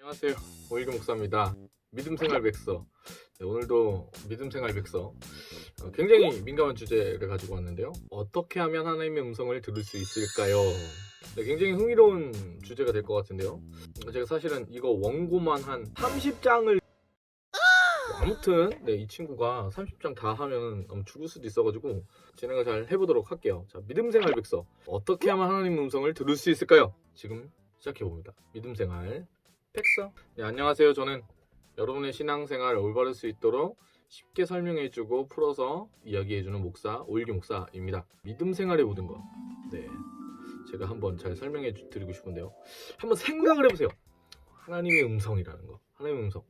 안녕하세요. 오일교 목사입니다. 믿음생활 백서. 네, 오늘도 믿음생활 백서. 굉장히 민감한 주제를 가지고 왔는데요. 어떻게 하면 하나님의 음성을 들을 수 있을까요? 네, 굉장히 흥미로운 주제가 될 것 같은데요. 제가 사실은 이거 원고만 한 30장을 아무튼 이 친구가 30장 다 하면 죽을 수도 있어가지고 진행을 잘 해보도록 할게요. 자, 믿음생활 백서. 어떻게 하면 하나님의 음성을 들을 수 있을까요? 지금 시작해봅니다. 믿음생활 백서. 네, 안녕하세요. 저는 여러분의 신앙생활 올바를 수 있도록 쉽게 설명해주고 풀어서 이야기해주는 목사 오일교 목사입니다. 믿음생활의 모든 것. 네, 제가 한번 잘 설명해 드리고 싶은데요. 한번 생각을 해보세요. 하나님의 음성이라는 거. 하나님의 음성.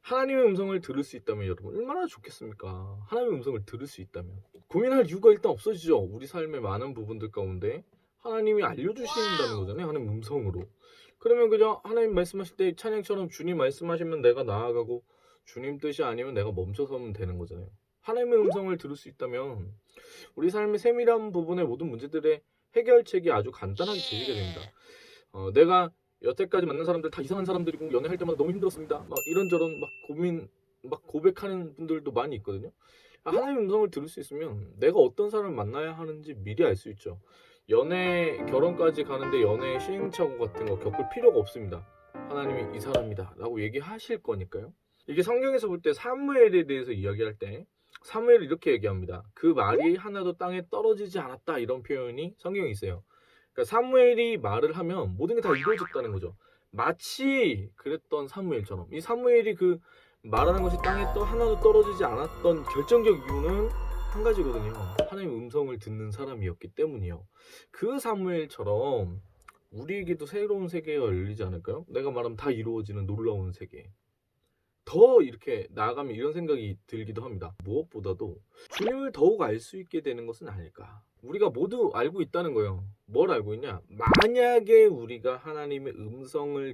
하나님의 음성을 들을 수 있다면 여러분 얼마나 좋겠습니까? 하나님의 음성을 들을 수 있다면 고민할 이유가 일단 없어지죠. 우리 삶의 많은 부분들 가운데 하나님이 알려주신다는 거잖아요. 하나님 음성으로. 그러면 그냥 하나님 말씀하실 때 찬양처럼 주님 말씀하시면 내가 나아가고 주님 뜻이 아니면 내가 멈춰서면 되는 거잖아요. 하나님의 음성을 들을 수 있다면 우리 삶의 세밀한 부분의 모든 문제들의 해결책이 아주 간단하게 제시가 됩니다. 내가 여태까지 만난 사람들 다 이상한 사람들이고 연애할 때마다 너무 힘들었습니다. 막 이런저런 막 고민 막 고백하는 분들도 많이 있거든요. 하나님의 음성을 들을 수 있으면 내가 어떤 사람을 만나야 하는지 미리 알 수 있죠. 연애 결혼까지 가는데 연애 시행착오 같은 거 겪을 필요가 없습니다. 하나님이 이 사람이다 라고 얘기하실 거니까요. 이게 성경에서 볼 때 사무엘에 대해서 이야기할 때 사무엘이 이렇게 얘기합니다. 그 말이 하나도 땅에 떨어지지 않았다, 이런 표현이 성경에 있어요. 그러니까 사무엘이 말을 하면 모든 게 다 이루어졌다는 거죠. 마치 그랬던 사무엘처럼. 이 사무엘이 그 말하는 것이 땅에 하나도 떨어지지 않았던 결정적 이유는 한 가지거든요. 하나님의 음성을 듣는 사람이었기 때문이요. 그 사무엘처럼 우리에게도 새로운 세계가 열리지 않을까요? 내가 말하면 다 이루어지는 놀라운 세계. 더 이렇게 나아가면 이런 생각이 들기도 합니다. 무엇보다도 주님을 더욱 알 수 있게 되는 것은 아닐까. 우리가 모두 알고 있다는 거예요. 뭘 알고 있냐? 만약에 우리가 하나님의 음성을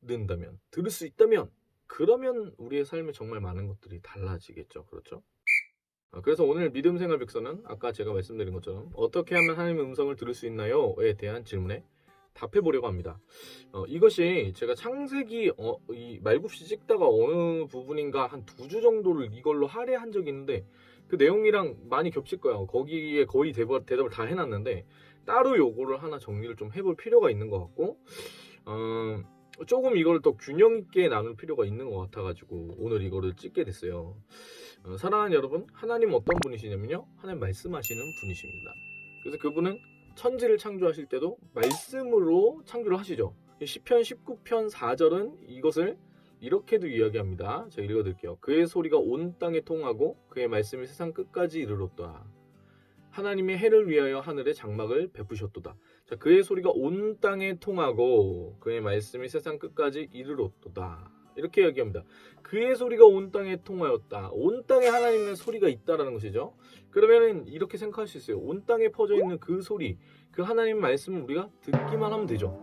듣는다면, 들을 수 있다면, 그러면 우리의 삶에 정말 많은 것들이 달라지겠죠. 그렇죠? 그래서 오늘 믿음생활 백서는 아까 제가 말씀드린 것처럼 어떻게 하면 하나님의 음성을 들을 수 있나요?에 대한 질문에 답해 보려고 합니다. 이것이 제가 창세기 이 말굽시 찍다가 어느 부분인가 한 2주 정도를 이걸로 할애한 적이 있는데 그 내용이랑 많이 겹칠 거예요. 거기에 거의 대답을 다 해놨는데 따로 요거를 하나 정리를 좀 해볼 필요가 있는 것 같고 조금 이걸 더 균형 있게 나눌 필요가 있는 것 같아가지고 오늘 이거를 찍게 됐어요. 사랑하는 여러분, 하나님 어떤 분이시냐면요, 하나님 말씀하시는 분이십니다. 그래서 그분은 천지를 창조하실 때도 말씀으로 창조를 하시죠. 시편 19편 4절은 이것을 이렇게도 이야기합니다. 제가 읽어드릴게요. 그의 소리가 온 땅에 통하고 그의 말씀이 세상 끝까지 이르렀도다. 하나님의 해를 위하여 하늘에 장막을 베푸셨도다. 자, 그의 소리가 온 땅에 통하고 그의 말씀이 세상 끝까지 이르렀도다. 이렇게 이야기합니다. 그의 소리가 온 땅에 통하였다. 온 땅에 하나님의 소리가 있다라는 것이죠. 그러면 이렇게 생각할 수 있어요. 온 땅에 퍼져 있는 그 소리, 그 하나님 말씀을 우리가 듣기만 하면 되죠.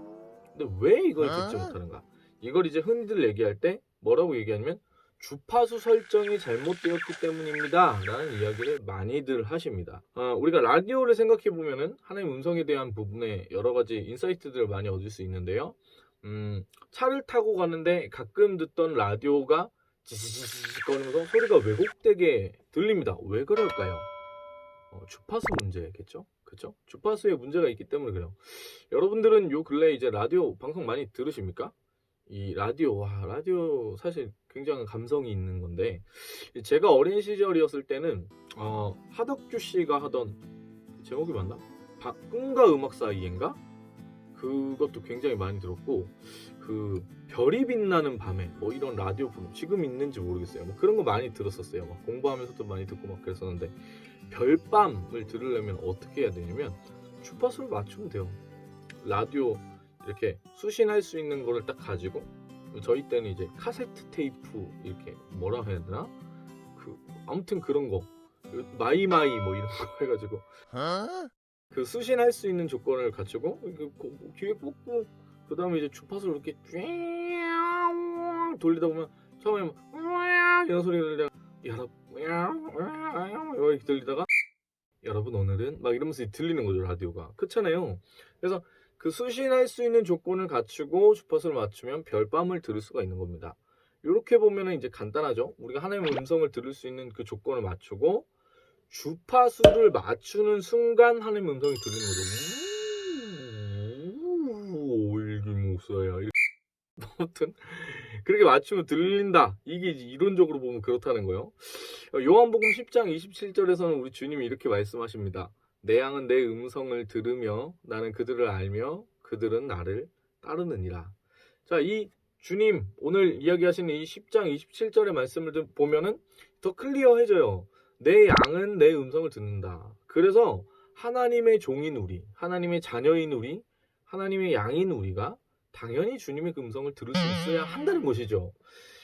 근데 왜 이걸 듣지 못하는가? 이걸 이제 흔히들 얘기할 때 뭐라고 얘기하냐면 주파수 설정이 잘못되었기 때문입니다 라는 이야기를 많이들 하십니다. 우리가 라디오를 생각해 보면은 하나님 음성에 대한 부분에 여러 가지 인사이트들을 많이 얻을 수 있는데요. 차를 타고 가는데 가끔 듣던 라디오가 지지지지 거리면서 소리가 왜곡되게 들립니다. 왜 그럴까요? 주파수 문제겠죠? 그렇죠? 주파수에 문제가 있기 때문에 그래요. 여러분들은 요 근래 이제 라디오 방송 많이 들으십니까? 이 라디오 사실 굉장한 감성이 있는 건데 제가 어린 시절이었을 때는 하덕주 씨가 하던 제목이 맞나? 꿈과 음악 사이인가? 그것도 굉장히 많이 들었고 그 별이 빛나는 밤에 뭐 이런 라디오 프로그램 지금 있는지 모르겠어요. 뭐 그런 거 많이 들었었어요. 막 공부하면서도 많이 듣고 막 그랬었는데 별밤을 들으려면 어떻게 해야 되냐면 주파수를 맞추면 돼요. 라디오 이렇게 수신할 수 있는 거를 딱 가지고 저희 때는 이제 카세트 테이프 이렇게 뭐라 해야 되나? 아무튼 그런 거 마이마이 뭐 이런 거 해가지고 그 수신할 수 있는 조건을 갖추고 귀에 꽂고 그 다음에 이제 주파수를 이렇게 쭉 돌리다 보면 처음에 이런 소리를 이렇게 들리다가 여러분 오늘은 막 이러면서 들리는 거죠. 라디오가 그렇잖아요. 그래서 그 수신할 수 있는 조건을 갖추고 주파수를 맞추면 별밤을 들을 수가 있는 겁니다. 이렇게 보면은 이제 간단하죠. 우리가 하나님의 음성을 들을 수 있는 그 조건을 맞추고 주파수를 맞추는 순간 하나님의 음성이 들리는 거죠. 일기무사야. 아무튼 그렇게 맞추면 들린다. 이게 이론적으로 보면 그렇다는 거예요. 요한복음 10장 27절에서는 우리 주님이 이렇게 말씀하십니다. 내 양은 내 음성을 들으며 나는 그들을 알며 그들은 나를 따르느니라. 자, 이 주님 오늘 이야기하시는 이 10장 27절의 말씀을 보면은 더 클리어해져요. 내 양은 내 음성을 듣는다. 그래서 하나님의 종인 우리, 하나님의 자녀인 우리, 하나님의 양인 우리가 당연히 주님의 그 음성을 들을 수 있어야 한다는 것이죠.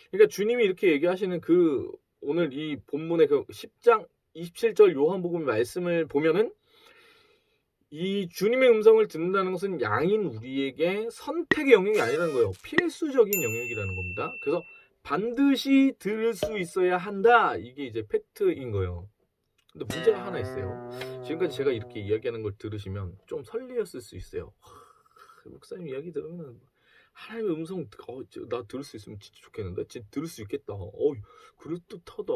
그러니까 주님이 이렇게 얘기하시는 그 오늘 이 본문의 그 10장 27절 요한복음 말씀을 보면은 이 주님의 음성을 듣는다는 것은 양인 우리에게 선택의 영역이 아니라는 거예요. 필수적인 영역이라는 겁니다. 그래서 반드시 들을 수 있어야 한다. 이게 이제 팩트인 거예요. 근데 문제가 하나 있어요. 지금까지 제가 이렇게 이야기하는 걸 들으시면 좀 설레었을 수 있어요. 목사님 이야기 들으면 하나님의 음성 나 들을 수 있으면 진짜 좋겠는데 진짜 들을 수 있겠다. 그럴듯하다.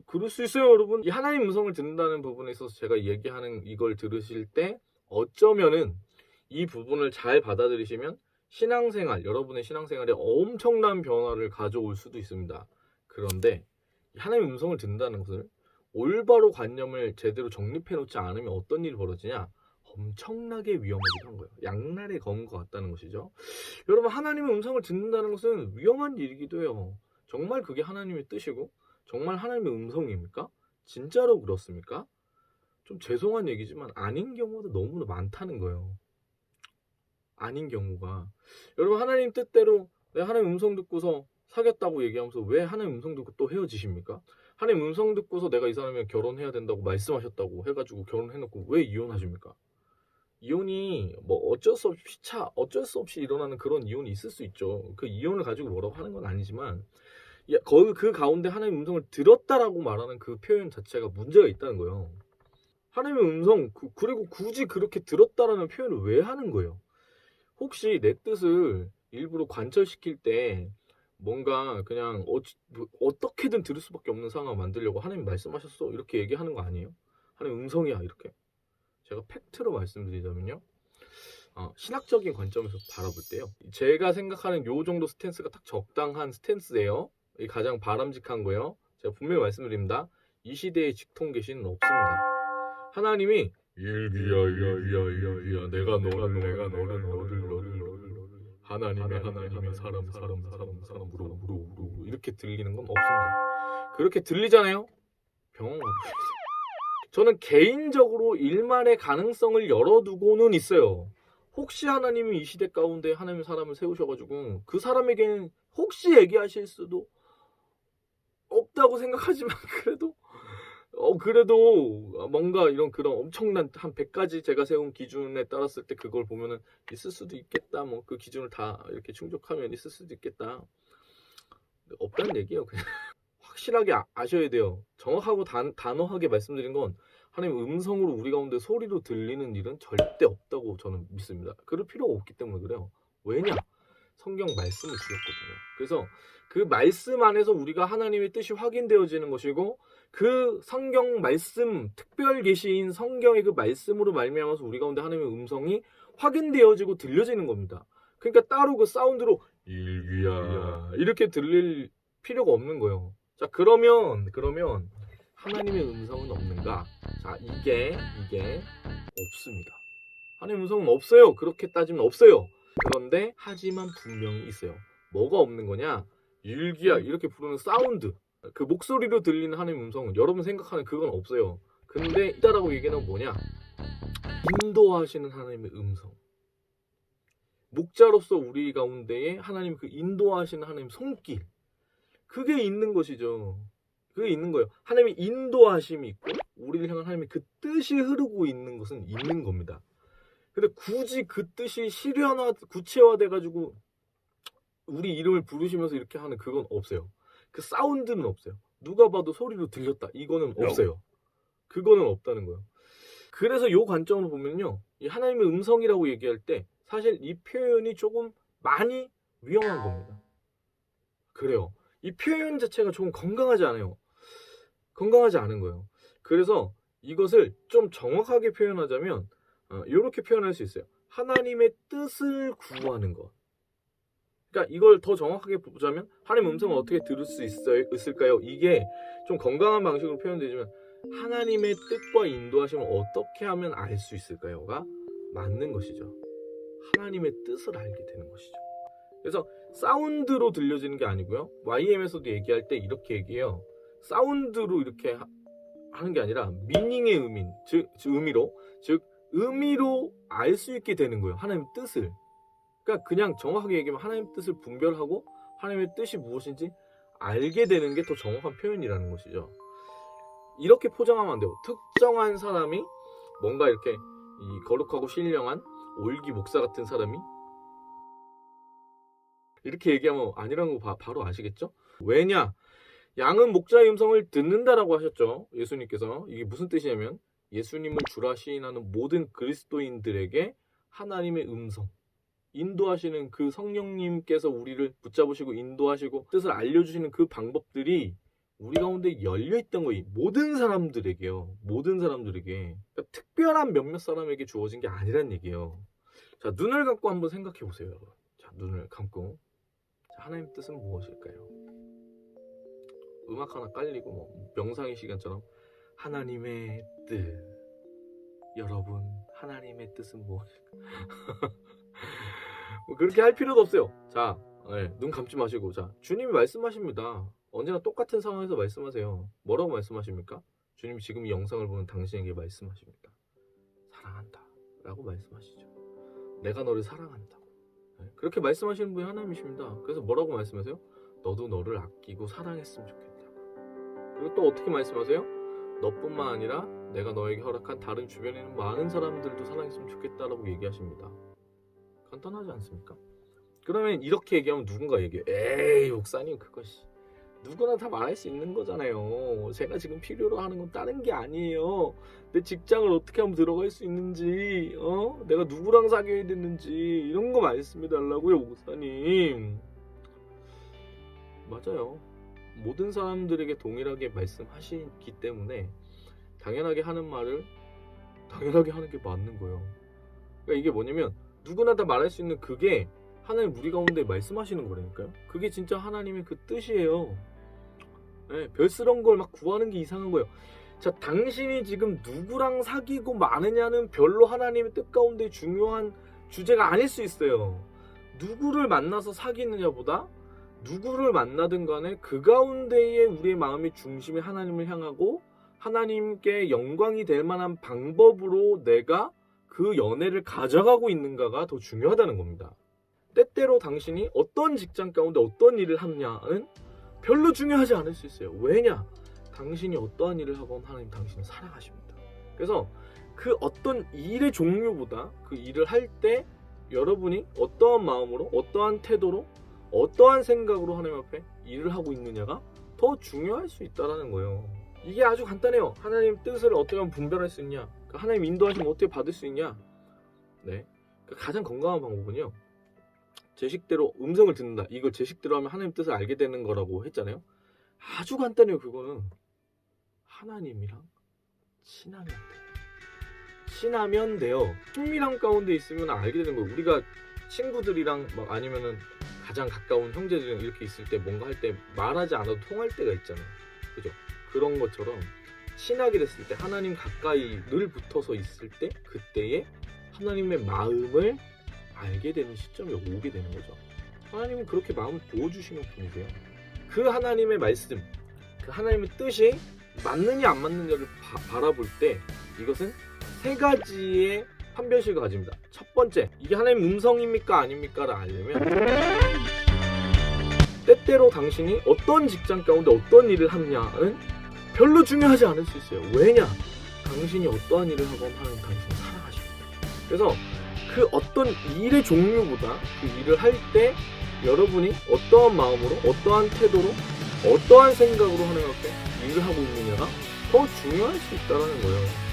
그럴 수 있어요, 여러분. 이 하나님 음성을 듣는다는 부분에 있어서 제가 얘기하는 이걸 들으실 때 어쩌면은 이 부분을 잘 받아들이시면 신앙생활, 여러분의 신앙생활에 엄청난 변화를 가져올 수도 있습니다. 그런데 하나님 음성을 듣는다는 것을 올바로 관념을 제대로 정립해 놓지 않으면 어떤 일이 벌어지냐? 엄청나게 위험하기도 한 거예요. 양날의 검인 것 같다는 것이죠. 여러분, 하나님의 음성을 듣는다는 것은 위험한 일이기도 해요. 정말 그게 하나님의 뜻이고 정말 하나님의 음성입니까? 진짜로 그렇습니까? 좀 죄송한 얘기지만 아닌 경우도 너무나 많다는 거예요. 아닌 경우가. 여러분, 하나님 뜻대로 내가 하나님 음성 듣고서 사귀었다고 얘기하면서 왜 하나님 음성 듣고 또 헤어지십니까? 하나님 음성 듣고서 내가 이 사람이랑 결혼해야 된다고 말씀하셨다고 해가지고 결혼해놓고 왜 이혼하십니까? 이혼이 뭐 어쩔 수 없이 일어나는 그런 이혼이 있을 수 있죠. 그 이혼을 가지고 뭐라고 하는 건 아니지만 그 가운데 하나님의 음성을 들었다라고 말하는 그 표현 자체가 문제가 있다는 거예요. 하나님의 음성 그리고 굳이 그렇게 들었다라는 표현을 왜 하는 거예요? 혹시 내 뜻을 일부러 관철시킬 때 뭔가 그냥 어떻게든 들을 수밖에 없는 상황을 만들려고 하나님 말씀하셨어 이렇게 얘기하는 거 아니에요? 하나님 음성이야 이렇게. 제가 팩트로 말씀드리자면요. 신학적인 관점에서 바라볼 때요. 제가 생각하는 요 정도 스탠스가 딱 적당한 스탠스예요. 이 가장 바람직한 거예요. 제가 분명히 말씀드립니다. 이 시대에 직통 계시는 없습니다. 하나님이 일기야 내가 너를 하나님의 사람으로 이렇게 들리는 건 없습니다. 그렇게 들리잖아요. 병원 가보세요. 저는 개인적으로 일말의 가능성을 열어두고는 있어요. 혹시 하나님이 이 시대 가운데 하나님의 사람을 세우셔가지고 그 사람에게는 혹시 얘기하실 수도 없다고 생각하지만 그래도 뭔가 이런 그런 엄청난 한 100가지 제가 세운 기준에 따랐을 때 그걸 보면은 있을 수도 있겠다. 뭐 그 기준을 다 이렇게 충족하면 있을 수도 있겠다. 없다는 얘기예요. 그냥 확실하게 아셔야 돼요. 정확하고 단호하게 말씀드린 건 하나님 음성으로 우리 가운데 소리로 들리는 일은 절대 없다고 저는 믿습니다. 그럴 필요가 없기 때문에 그래요. 왜냐? 성경 말씀을 주셨거든요. 그래서 그 말씀 안에서 우리가 하나님의 뜻이 확인되어지는 것이고 그 성경 말씀, 특별 계시인 성경의 그 말씀으로 말미암아서 우리 가운데 하나님의 음성이 확인되어지고 들려지는 겁니다. 그러니까 따로 그 사운드로 일기야 이렇게 들릴 필요가 없는 거예요. 자, 그러면 하나님의 음성은 없는가? 자, 이게 없습니다. 하나님의 음성은 없어요. 그렇게 따지면 없어요. 그런데 하지만 분명히 있어요. 뭐가 없는 거냐? 일기야 이렇게 부르는 사운드, 그 목소리로 들리는 하나님의 음성은 여러분 생각하는 그건 없어요. 근데 있다라고 얘기하는 뭐냐? 인도하시는 하나님의 음성. 목자로서 우리 가운데에 하나님 그 인도하시는 하나님 손길, 그게 있는 것이죠. 그게 있는 거예요. 하나님의 인도하심이 있고 우리를 향한 하나님의 그 뜻이 흐르고 있는 것은 있는 겁니다. 근데 굳이 그 뜻이 구체화돼가지고 우리 이름을 부르시면서 이렇게 하는 그건 없어요. 그 사운드는 없어요. 누가 봐도 소리로 들렸다. 이거는 없어요. 그거는 없다는 거예요. 그래서 이 관점으로 보면요, 이 하나님의 음성이라고 얘기할 때 사실 이 표현이 조금 많이 위험한 겁니다. 그래요. 이 표현 자체가 조금 건강하지 않아요. 건강하지 않은 거예요. 그래서 이것을 좀 정확하게 표현하자면 이렇게 표현할 수 있어요. 하나님의 뜻을 구하는 것. 그러니까 이걸 더 정확하게 보자면 하나님의 음성을 어떻게 들을 수 있을까요? 이게 좀 건강한 방식으로 표현되지만 하나님의 뜻과 인도하심을 어떻게 하면 알 수 있을까요?가 맞는 것이죠. 하나님의 뜻을 알게 되는 것이죠. 그래서 사운드로 들려지는 게 아니고요. YM에서도 얘기할 때 이렇게 얘기해요. 사운드로 이렇게 하는 게 아니라 미닝의 의미로 알 수 있게 되는 거예요. 하나님의 뜻을. 그러니까 그냥 정확하게 얘기하면 하나님의 뜻을 분별하고 하나님의 뜻이 무엇인지 알게 되는 게 더 정확한 표현이라는 것이죠. 이렇게 포장하면 안 돼요. 특정한 사람이 뭔가 이렇게 이 거룩하고 신령한 올기 목사 같은 사람이 이렇게 얘기하면 아니라는 거 바로 아시겠죠? 왜냐? 양은 목자의 음성을 듣는다라고 하셨죠. 예수님께서. 이게 무슨 뜻이냐면 예수님을 주라 시인하는 모든 그리스도인들에게 하나님의 음성, 인도하시는 그 성령님께서 우리를 붙잡으시고 인도하시고 뜻을 알려주시는 그 방법들이 우리 가운데 열려있던 거예요. 모든 사람들에게요. 모든 사람들에게. 그러니까 특별한 몇몇 사람에게 주어진 게 아니란 얘기예요. 자, 눈을 감고 한번 생각해 보세요, 여러분. 자, 눈을 감고. 자, 하나님 뜻은 무엇일까요? 음악 하나 깔리고 뭐 명상의 시간처럼 하나님의 뜻. 여러분, 하나님의 뜻은 무엇일까? 뭐 그렇게 할 필요도 없어요. 자, 눈 감지 마시고, 자, 주님이 말씀하십니다. 언제나 똑같은 상황에서 말씀하세요. 뭐라고 말씀하십니까? 주님이 지금 이 영상을 보는 당신에게 말씀하십니다. 사랑한다 라고 말씀하시죠. 내가 너를 사랑한다고. 그렇게 말씀하시는 분이 하나님이십니다. 그래서 뭐라고 말씀하세요? 너도 너를 아끼고 사랑했으면 좋겠다고. 그리고 또 어떻게 말씀하세요? 너뿐만 아니라 내가 너에게 허락한 다른 주변에 있는 많은 사람들도 사랑했으면 좋겠다라고 얘기하십니다. 간단하지 않습니까? 그러면 이렇게 얘기하면 누군가 얘기해요. 에이, 목사님 그것이 누구나 다 말할 수 있는 거잖아요. 제가 지금 필요로 하는 건 다른 게 아니에요. 내 직장을 어떻게 하면 들어갈 수 있는지, 내가 누구랑 사귀어야 되는지 이런 거 말씀해 달라고요, 목사님. 맞아요. 모든 사람들에게 동일하게 말씀하시기 때문에 당연하게 하는 말을 당연하게 하는 게 맞는 거예요. 그러니까 이게 뭐냐면 누구나 다 말할 수 있는 그게 하나님 우리 가운데 말씀하시는 거라니까요. 그게 진짜 하나님의 그 뜻이에요. 네, 별스러운 걸 막 구하는 게 이상한 거예요. 자, 당신이 지금 누구랑 사귀고 마느냐는 별로 하나님의 뜻 가운데 중요한 주제가 아닐 수 있어요. 누구를 만나서 사귀느냐보다 누구를 만나든 간에 그 가운데에 우리의 마음의 중심이 하나님을 향하고 하나님께 영광이 될 만한 방법으로 내가 그 연애를 가져가고 있는가가 더 중요하다는 겁니다. 때때로 당신이 어떤 직장 가운데 어떤 일을 하느냐는 별로 중요하지 않을 수 있어요. 왜냐? 당신이 어떠한 일을 하건 하나님 당신을 사랑하십니다. 그래서 그 어떤 일의 종류보다 그 일을 할 때 여러분이 어떠한 마음으로 어떠한 태도로 어떠한 생각으로 하나님 앞에 일을 하고 있느냐가 더 중요할 수 있다는 거예요. 이게 아주 간단해요. 하나님 뜻을 어떻게 하면 분별할 수 있냐, 하나님 인도하시면 어떻게 받을 수 있냐. 네, 가장 건강한 방법은요, 제 식대로 음성을 듣는다. 이걸 제 식대로 하면 하나님 뜻을 알게 되는 거라고 했잖아요. 아주 간단해요. 그거는 하나님이랑 친하면 돼요. 친하면 돼요. 친밀함 가운데 있으면 알게 되는 거예요. 우리가 친구들이랑 막 아니면은 가장 가까운 형제들이랑 이렇게 있을 때 뭔가 할 때 말하지 않아도 통할 때가 있잖아요. 그죠? 그런 것처럼 친하게 됐을 때 하나님 가까이 늘 붙어서 있을 때 그때에 하나님의 마음을 알게 되는 시점이 오게 되는 거죠. 하나님은 그렇게 마음을 보여주시는 분이세요. 그 하나님의 말씀, 그 하나님의 뜻이 맞느냐 안 맞느냐를 바라볼 때 이것은 세 가지의 판별식을 가집니다. 첫 번째, 이게 하나님 음성입니까 아닙니까를 알려면 때때로 당신이 어떤 직장 가운데 어떤 일을 하느냐는 별로 중요하지 않을 수 있어요. 왜냐? 당신이 어떠한 일을 하건 하나님 당신을 사랑하십니다. 그래서 그 어떤 일의 종류보다 그 일을 할 때 여러분이 어떠한 마음으로 어떠한 태도로 어떠한 생각으로 하나님 앞에 일을 하고 있느냐가 더 중요할 수 있다는 거예요.